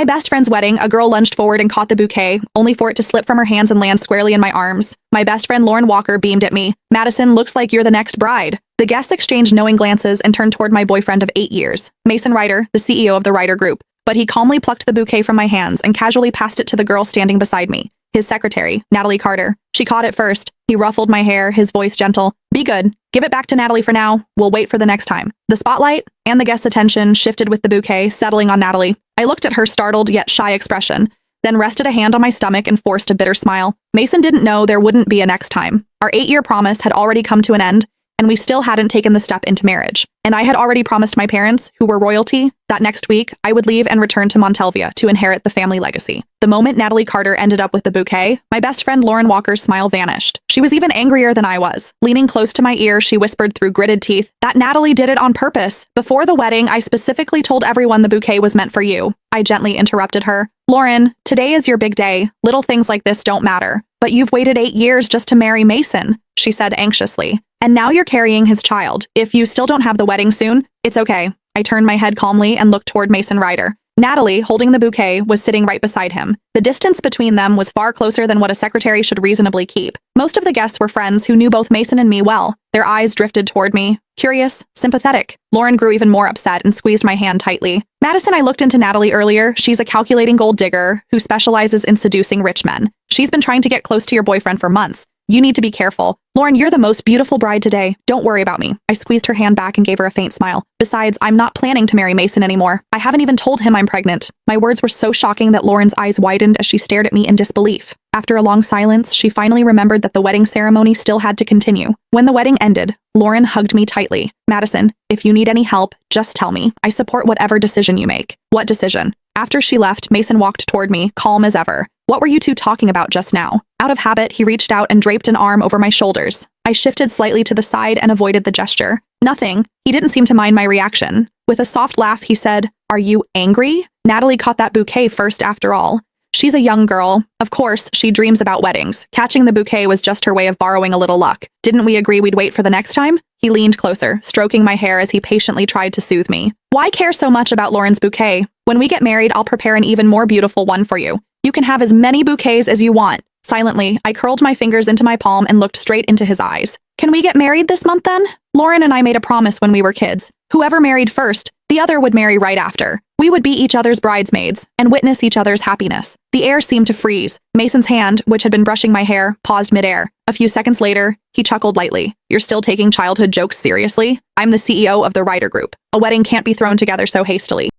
my best friend's wedding, a girl lunged forward and caught the bouquet, only for it to slip from her hands and land squarely in my arms. My best friend Lauren Walker beamed at me. "Madison, looks like you're the next bride." The guests exchanged knowing glances and turned toward my boyfriend of 8 years, Mason Ryder, the CEO of the Ryder Group. But he calmly plucked the bouquet from my hands and casually passed it to the girl standing beside me, his secretary, Natalie Carter. She caught it first. He ruffled my hair, his voice gentle. "Be good. Give it back to Natalie for now. We'll wait for the next time." The spotlight and the guest's attention shifted with the bouquet, settling on Natalie. I looked at her startled yet shy expression, then rested a hand on my stomach and forced a bitter smile. Mason didn't know there wouldn't be a next time. Our 8-year promise had already come to an end, and we still hadn't taken the step into marriage. And I had already promised my parents, who were royalty, that next week I would leave and return to Montelvia to inherit the family legacy. The moment Natalie Carter ended up with the bouquet, my best friend Lauren Walker's smile vanished. She was even angrier than I was. Leaning close to my ear, she whispered through gritted teeth, "That Natalie did it on purpose. Before the wedding, I specifically told everyone the bouquet was meant for you." I gently interrupted her. "Lauren, today is your big day. Little things like this don't matter. But you've waited 8 years just to marry Mason," she said anxiously. "And now you're carrying his child. If you still don't have the wedding soon, it's okay." I turned my head calmly and looked toward Mason Ryder. Natalie, holding the bouquet, was sitting right beside him. The distance between them was far closer than what a secretary should reasonably keep. Most of the guests were friends who knew both Mason and me well. Their eyes drifted toward me, curious, sympathetic. Lauren grew even more upset and squeezed my hand tightly. "Madison, I looked into Natalie earlier. She's a calculating gold digger who specializes in seducing rich men. She's been trying to get close to your boyfriend for months. You need to be careful. Lauren, you're the most beautiful bride today. Don't worry about me." I squeezed her hand back and gave her a faint smile. "Besides, I'm not planning to marry Mason anymore. I haven't even told him I'm pregnant." My words were so shocking that Lauren's eyes widened as she stared at me in disbelief. After a long silence, she finally remembered that the wedding ceremony still had to continue. When the wedding ended, Lauren hugged me tightly. "Madison, if you need any help, just tell me. I support whatever decision you make." "What decision?" After she left, Mason walked toward me, calm as ever. "What were you two talking about just now?" Out of habit, he reached out and draped an arm over my shoulders. I shifted slightly to the side and avoided the gesture. "Nothing." He didn't seem to mind my reaction. With a soft laugh, he said, "Are you angry? Natalie caught that bouquet first after all. She's a young girl. Of course, she dreams about weddings. Catching the bouquet was just her way of borrowing a little luck. Didn't we agree we'd wait for the next time?" He leaned closer, stroking my hair as he patiently tried to soothe me. "Why care so much about Lauren's bouquet? When we get married, I'll prepare an even more beautiful one for you. You can have as many bouquets as you want." Silently, I curled my fingers into my palm and looked straight into his eyes. "Can we get married this month then? Lauren and I made a promise when we were kids. Whoever married first, the other would marry right after. We would be each other's bridesmaids and witness each other's happiness." The air seemed to freeze. Mason's hand, which had been brushing my hair, paused midair. A few seconds later, he chuckled lightly. "You're still taking childhood jokes seriously? I'm the CEO of the Ryder Group. A wedding can't be thrown together so hastily."